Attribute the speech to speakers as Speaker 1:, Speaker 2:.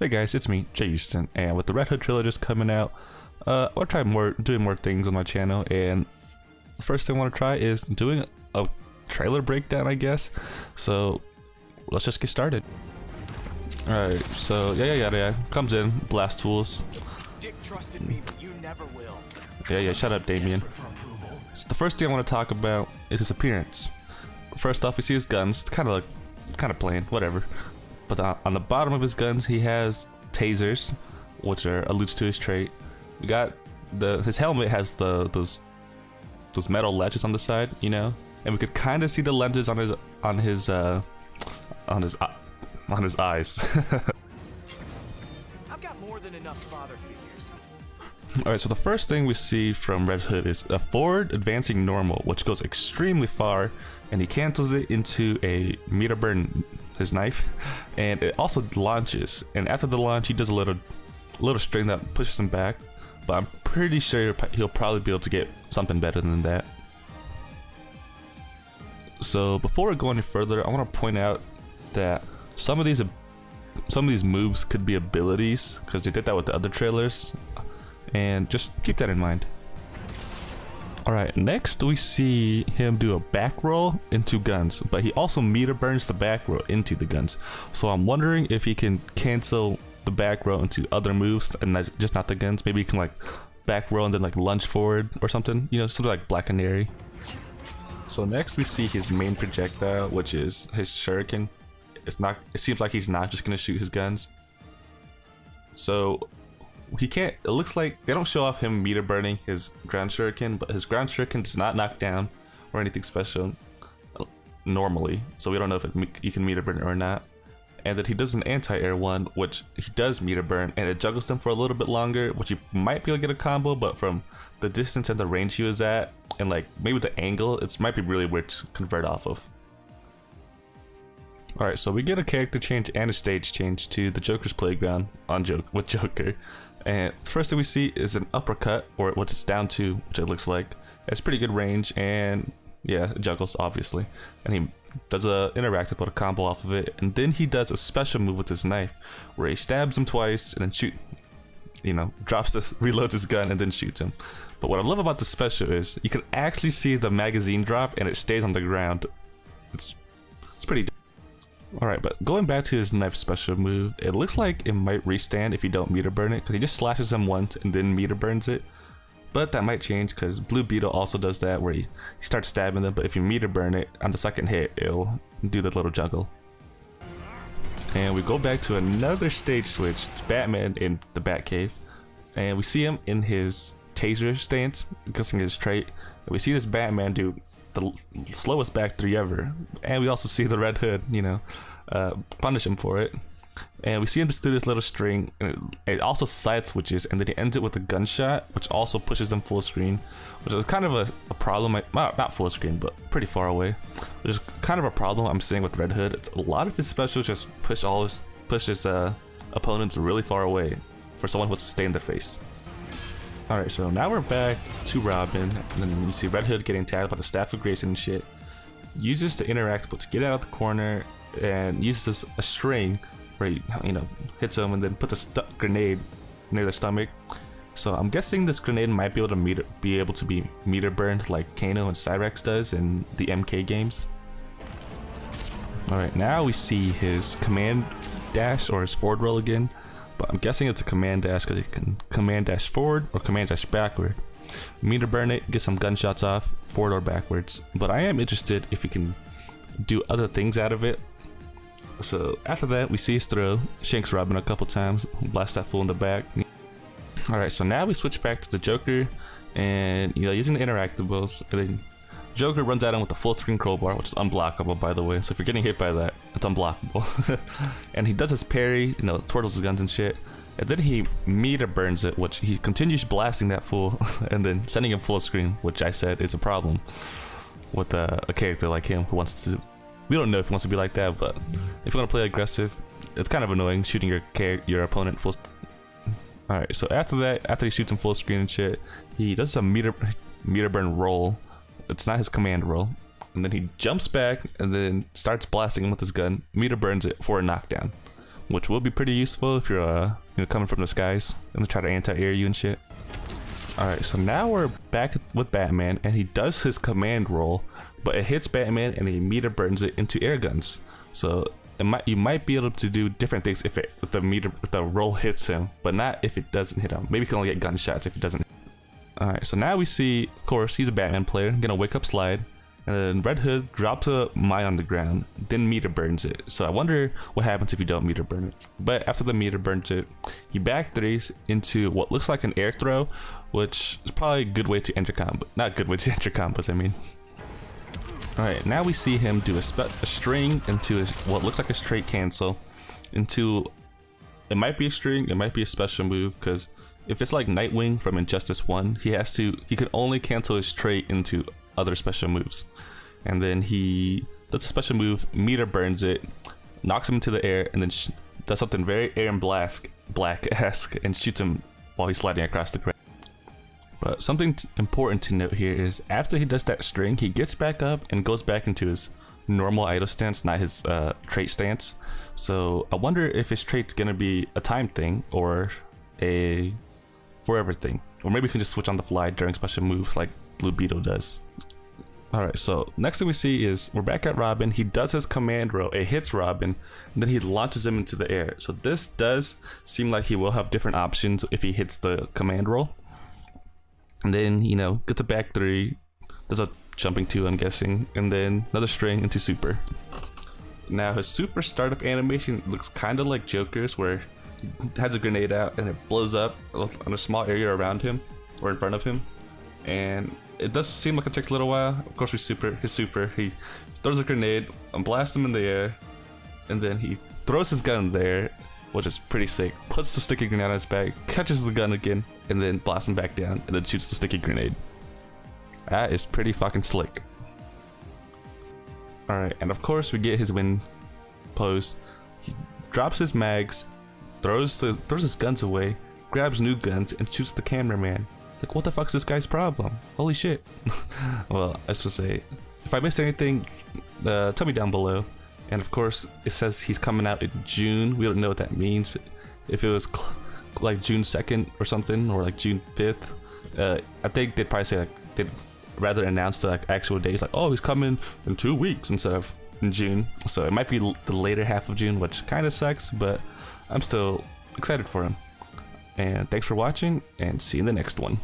Speaker 1: Hey guys, it's me, Jay Houston, and with the Red Hood trailer just coming out, I'll try doing more things on my channel, and the first thing I want to try is doing a trailer breakdown, I guess. So let's just get started. Alright, so yeah, comes in, blast tools.
Speaker 2: Dick trusted me, but you never will.
Speaker 1: Yeah, shut up, Damien. So the first thing I want to talk about is his appearance. First off, we see his guns, kind of plain, whatever. But on the bottom of his guns, he has tasers, which alludes to his trait. We got his helmet has those metal ledges on the side, you know, and we could kind of see the lenses on his eyes.
Speaker 2: I've got more than enough father figures.
Speaker 1: Alright, so the first thing we see from Red Hood is a forward advancing normal, which goes extremely far, and he cancels it into a meter burn his knife, and it also launches, and after the launch he does a little string that pushes him back, but I'm pretty sure he'll probably be able to get something better than that. So before we go any further, I want to point out that some of these moves could be abilities, because they did that with the other trailers, and just keep that in mind. Alright, next we see him do a back roll into guns, but he also meter burns the back roll into the guns. So I'm wondering if he can cancel the back roll into other moves and not the guns. Maybe he can like back roll and then like lunge forward or something, you know, something like Black Canary. So next we see his main projectile, which is his shuriken. It seems like he's not just gonna shoot his guns. So he can't, it looks like they don't show off him meter burning his ground shuriken, but his ground shuriken does not knock down or anything special normally, so we don't know if you can meter burn it or not. And that he does an anti-air one, which he does meter burn, and it juggles them for a little bit longer, which you might be able to get a combo, but from the distance and the range he was at, and like maybe the angle, it might be really weird to convert off of. Alright, so we get a character change and a stage change to the Joker's playground with Joker. And the first thing we see is an uppercut, or what it's down to, which it looks like. It's pretty good range, and yeah, it juggles obviously. And he does a interactive, put a combo off of it, and then he does a special move with his knife, where he stabs him twice and then reloads his gun and then shoots him. But what I love about the special is you can actually see the magazine drop and it stays on the ground. It's pretty. Alright, but going back to his knife special move, it looks like it might restand if you don't meter burn it, because he just slashes him once and then meter burns it. But that might change, because Blue Beetle also does that, where he starts stabbing them, but if you meter burn it on the second hit, it'll do the little juggle. And we go back to another stage switch to Batman in the Batcave, and we see him in his taser stance, guessing his trait, and we see this Batman do the slowest back 3 ever, and we also see the Red Hood, you know, punish him for it. And we see him just do this little string, and it also side switches, and then he ends it with a gunshot, which also pushes them full screen, which is kind of a problem. Not full screen, but pretty far away, which is kind of a problem I'm seeing with Red Hood. It's a lot of his specials just push his opponents really far away for someone who wants to stay in their face. Alright, so now we're back to Robin, and then you see Red Hood getting tagged by the Staff of Grace and shit. Uses the interactable to get out of the corner, and uses a string where he, hits him and then puts a grenade near the stomach. So I'm guessing this grenade might be able to be meter burned like Kano and Cyrax does in the MK games. Alright, now we see his command dash or his forward roll again. But I'm guessing it's a command dash because he can command dash forward or command dash backward. Meter burn it, get some gunshots off, forward or backwards. But I am interested if he can do other things out of it. So after that, we see his throw, shanks Robin a couple times, blast that fool in the back. Alright, so now we switch back to the Joker, and using the interactables, and then Joker runs at him with the full screen crowbar, which is unblockable, by the way. So if you're getting hit by that, it's unblockable. And he does his parry, twirls his guns and shit. And then he meter burns it, which he continues blasting that fool and then sending him full screen, which I said is a problem with a character like him who wants to. We don't know if he wants to be like that, but if you want to play aggressive, it's kind of annoying shooting your opponent full. All right, so after he shoots him full screen and shit, he does a meter burn roll. It's not his command roll, and then he jumps back and then starts blasting him with his gun, meter burns it for a knockdown, which will be pretty useful if you're coming from the skies and try to anti-air you and shit. Alright, so now we're back with Batman, and he does his command roll, but it hits Batman and he meter burns it into air guns. So you might be able to do different things if the roll hits him, but not if it doesn't hit him. Maybe you can only get gunshots if it doesn't. Alright, so now we see, of course, he's a Batman player, gonna wake up slide, and then Red Hood drops a mine on the ground, then meter burns it. So I wonder what happens if you don't meter burn it. But after the meter burns it, he back threes into what looks like an air throw, which is probably a good way to enter combo. Not good way to enter combos, I mean. Alright, now we see him do a string into what looks like a straight cancel into, it might be a string, it might be a special move, because if it's like Nightwing from Injustice 1, he can only cancel his straight into other special moves. And then he does a special move, meter burns it, knocks him into the air, and then does something very Aaron Black-esque and shoots him while he's sliding across the ground. But something important to note here is after he does that string, he gets back up and goes back into his normal idle stance, not his trait stance. So I wonder if his trait's gonna be a time thing or a forever thing. Or maybe we can just switch on the fly during special moves like Blue Beetle does. Alright, so next thing we see is we're back at Robin. He does his command roll, it hits Robin, and then he launches him into the air. So this does seem like he will have different options if he hits the command roll. And then, gets a back three, does a jumping two, I'm guessing, and then another string into super. Now his super startup animation looks kind of like Joker's, where he has a grenade out and it blows up on a small area around him or in front of him. And it does seem like it takes a little while. Of course, he throws a grenade and blasts him in the air, and then he throws his gun there, which is pretty sick. Puts the sticky grenade on his back, catches the gun again, and then blasts him back down, and then shoots the sticky grenade. That is pretty fucking slick. Alright, and of course we get his win pose. He drops his mags, throws his guns away, grabs new guns, and shoots the cameraman. Like, what the fuck's this guy's problem? Holy shit. Well, I was supposed to say, if I missed anything, tell me down below. And of course, it says he's coming out in June. We don't know what that means. If it was like June 2nd or something, or like June 5th, I think they'd probably say like they'd rather announce the actual days, like, oh, he's coming in 2 weeks instead of in June. So it might be the later half of June, which kind of sucks, but I'm still excited for him. And thanks for watching, and see you in the next one.